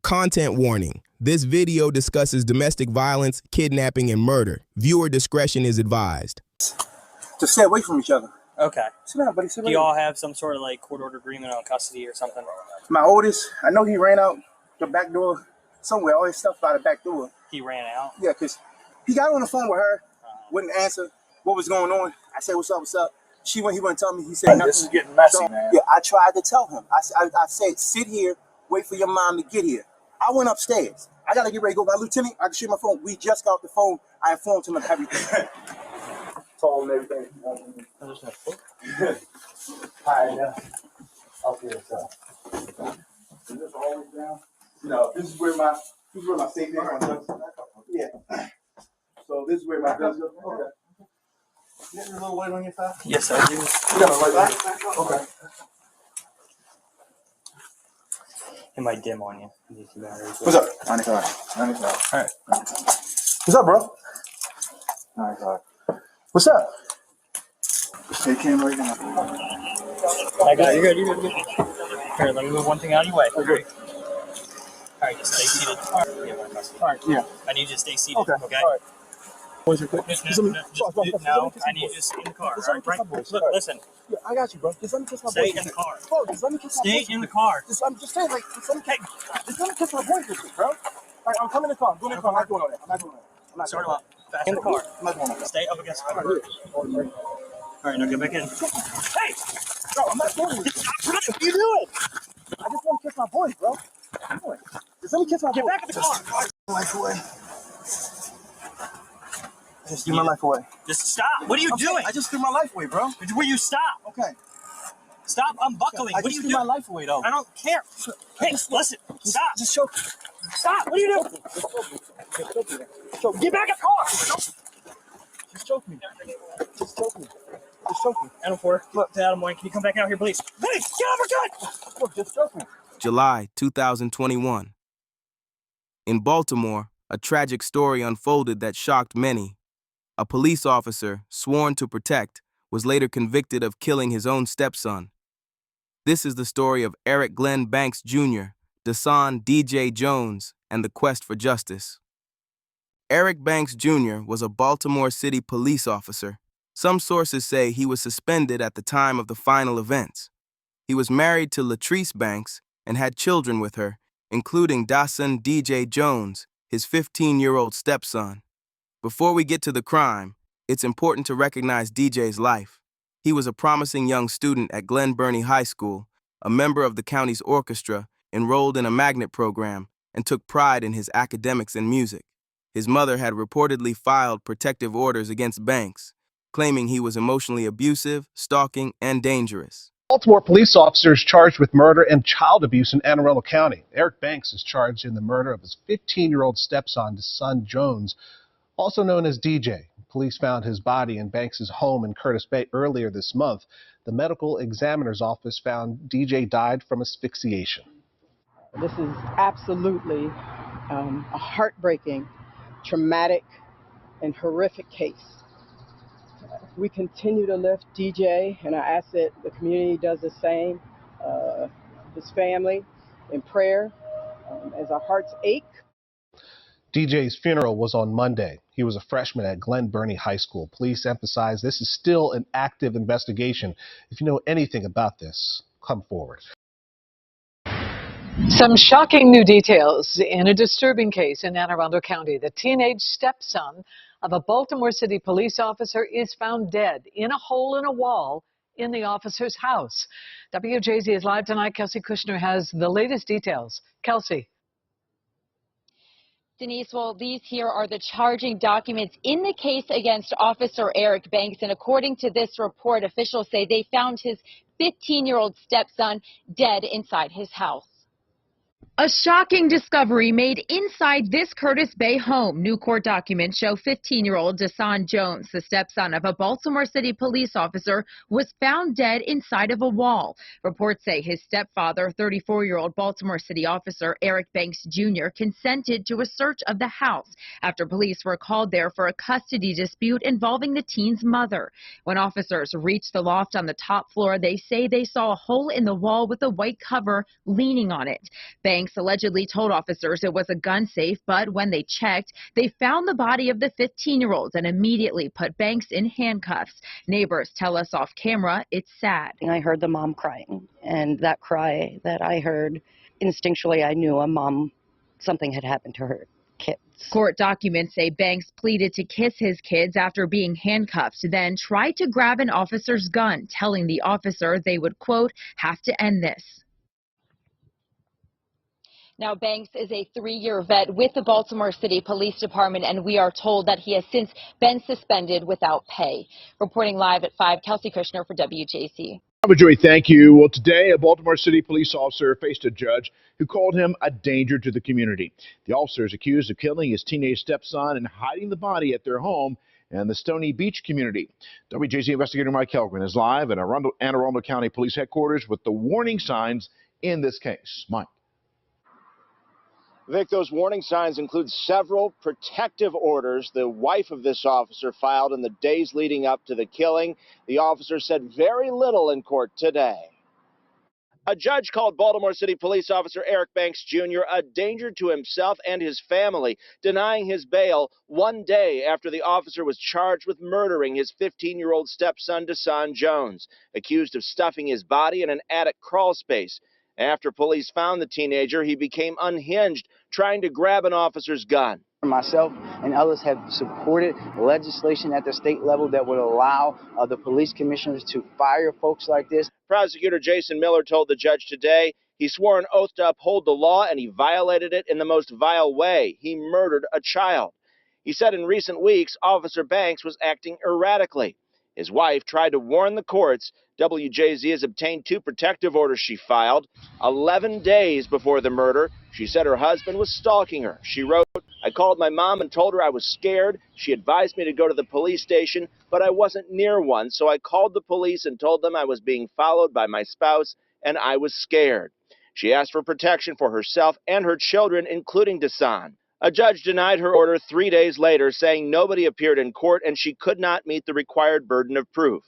Content warning. This video discusses domestic violence, kidnapping, and murder. Viewer discretion is advised. To stay away from each other. Okay. Sit down, buddy. Sit Do you all have some sort of like court order agreement on custody or something? My oldest, I know he ran out the back door somewhere. All his stuff by the back door. He ran out? Yeah, because he got on the phone with her, wouldn't answer what was going on. I said, what's up, what's up? He wouldn't tell me. He said, this is getting messy, man. Yeah, I tried to tell him. I said, sit here, wait for your mom to get here. I went upstairs. I got to get ready to go. My lieutenant, I can shoot my phone. We just got off the phone. I informed him of everything. Told him everything. Hi, yeah. Okay, so. Is this always down? No, this is where my safe is. Yeah. So this is where my guns go. Okay. You got a little light on your side? Yes, I do. You got a light on? Okay. It might dim on you. What's up? 95. All right. What's up, bro? 95. What's up? Stay camera right now. I got you. You're good. Here, let me move one thing out of your way. Okay. All right, just stay seated. All right, yeah. I need you to stay seated. Okay. All right. What's your quick? No, I need you to stay in the car. All right. Look, listen. Yeah, I got you, bro. Just let me kiss my Stay boy. in the car. Bro, just let me kiss my boy. Stay in the car. I'm just saying, like, just let me kiss my boy, bro. All right, I'm coming in the car. I'm going in the car. I'm not doing all that. I'm not doing that. Start him up. Fast in the car. I'm not doing that. Stay up against the car. All right, now get back in. Hey! Bro, I'm not doing this. What are you doing? I just want to kiss my boy, bro. Just let me kiss my boy. Get back in the car. Life away. I just threw my life away. Just stop. What are you doing? I just threw my life away, bro. Will you stop? Okay. Stop unbuckling. I What are just you threw doing? my life away, though. I don't care. Hey, listen. Stop. Just choke. Stop. What are you doing? Just choke me. Get back in the car. Just choke me. Just choke me. Just choke me. Adam 4. Look, to Adam 1. Can you come back out here, please? Please, get over gun. Look, just choke me. July 2021. In Baltimore, a tragic story unfolded that shocked many. A police officer, sworn to protect, was later convicted of killing his own stepson. This is the story of Eric Glenn Banks Jr., Dasan DJ Jones, and the quest for justice. Eric Banks Jr. was a Baltimore City police officer. Some sources say he was suspended at the time of the final events. He was married to Latrice Banks and had children with her, including Dasan DJ Jones, his 15-year-old stepson. Before we get to the crime, it's important to recognize DJ's life. He was a promising young student at Glen Burnie High School, a member of the county's orchestra, enrolled in a magnet program, and took pride in his academics and music. His mother had reportedly filed protective orders against Banks, claiming he was emotionally abusive, stalking, and dangerous. Baltimore police officers charged with murder and child abuse in Anne Arundel County. Eric Banks is charged in the murder of his 15-year-old stepson, Dasan Jones, also known as DJ. Police found his body in Banks' home in Curtis Bay earlier this month. The medical examiner's office found DJ died from asphyxiation. This is absolutely a heartbreaking, traumatic, and horrific case. We continue to lift DJ, and I ask that the community does the same, his family, in prayer, as our hearts ache. DJ's funeral was on Monday. He was a freshman at Glen Burnie High School. Police emphasize this is still an active investigation. If you know anything about this, come forward. Some shocking new details in a disturbing case in Anne Arundel County. The teenage stepson of a Baltimore City police officer is found dead in a hole in a wall in the officer's house. WJZ is live tonight. Kelsey Kushner has the latest details. Kelsey. Denise, well, these here are the charging documents in the case against Officer Eric Banks. And according to this report, officials say they found his 15-year-old stepson dead inside his house. A shocking discovery made inside this Curtis Bay home. New court documents show 15-year-old Dasan Jones, the stepson of a Baltimore City police officer, was found dead inside of a wall. Reports say his stepfather, 34-year-old Baltimore City officer Eric Banks Jr., consented to a search of the house after police were called there for a custody dispute involving the teen's mother. When officers reached the loft on the top floor, they say they saw a hole in the wall with a white cover leaning on it. Banks Banks allegedly told officers it was a gun safe, but when they checked, they found the body of the 15-year-old and immediately put Banks in handcuffs. Neighbors tell us off camera it's sad. I heard the mom crying, and that cry that I heard, instinctually I knew something had happened to her kids. Court documents say Banks pleaded to kiss his kids after being handcuffed, then tried to grab an officer's gun, telling the officer they would, quote, have to end this. Now, Banks is a 3-year vet with the Baltimore City Police Department, and we are told that he has since been suspended without pay. Reporting live at 5, Kelsey Kushner for WJC. Joey, thank you. Well, today, a Baltimore City police officer faced a judge who called him a danger to the community. The officer is accused of killing his teenage stepson and hiding the body at their home in the Stony Beach community. WJC investigator Mike Helgren is live at Anne Arundel County Police Headquarters with the warning signs in this case. Mike. Vic, those warning signs include several protective orders the wife of this officer filed in the days leading up to the killing. The officer said very little in court today. A judge called Baltimore City Police Officer Eric Banks Jr. a danger to himself and his family, denying his bail 1 day after the officer was charged with murdering his 15-year-old stepson, Dasan Jones, accused of stuffing his body in an attic crawl space. After police found the teenager, he became unhinged, trying to grab an officer's gun. Myself and others have supported legislation at the state level that would allow the police commissioners to fire folks like this. Prosecutor Jason Miller told the judge today he swore an oath to uphold the law and he violated it in the most vile way. He murdered a child. He said in recent weeks, Officer Banks was acting erratically. His wife tried to warn the courts. WJZ has obtained 2 protective orders she filed 11 days before the murder. She said her husband was stalking her. She wrote, I called my mom and told her I was scared. She advised me to go to the police station, but I wasn't near one, so I called the police and told them I was being followed by my spouse and I was scared. She asked for protection for herself and her children, including Dasan. A judge denied her order 3 days later, saying nobody appeared in court and she could not meet the required burden of proof.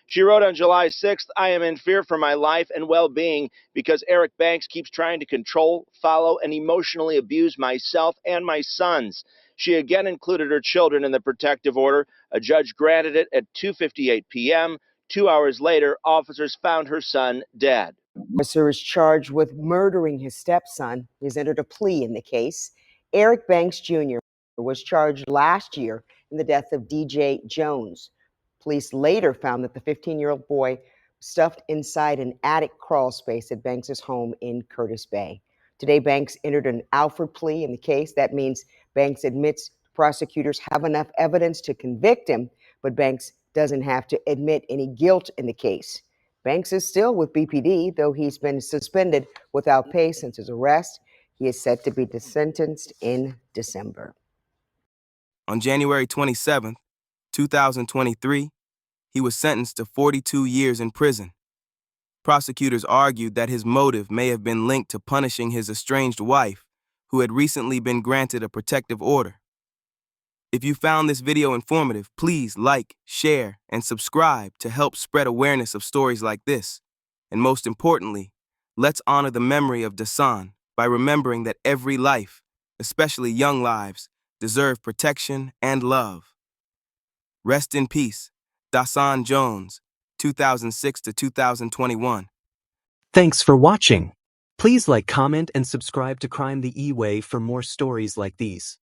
She wrote on July 6th, I am in fear for my life and well-being because Eric Banks keeps trying to control, follow, and emotionally abuse myself and my sons. She again included her children in the protective order. A judge granted it at 2:58 p.m. 2 hours later, officers found her son dead. The officer is charged with murdering his stepson. He's entered a plea in the case. Eric Banks Jr. was charged last year in the death of DJ Jones. Police later found that the 15-year-old boy was stuffed inside an attic crawl space at Banks' home in Curtis Bay. Today, Banks entered an Alford plea in the case. That means Banks admits prosecutors have enough evidence to convict him, but Banks doesn't have to admit any guilt in the case. Banks is still with BPD, though he's been suspended without pay since his arrest. He is set to be sentenced in December. On January 27, 2023, he was sentenced to 42 years in prison. Prosecutors argued that his motive may have been linked to punishing his estranged wife, who had recently been granted a protective order. If you found this video informative, please like, share, and subscribe to help spread awareness of stories like this. And most importantly, let's honor the memory of Dasan by remembering that every life, especially young lives, deserve protection and love. Rest in peace, Dasan Jones, 2006 to 2021. Thanks for watching. Please like, comment, and subscribe to Crime the Eway for more stories like these.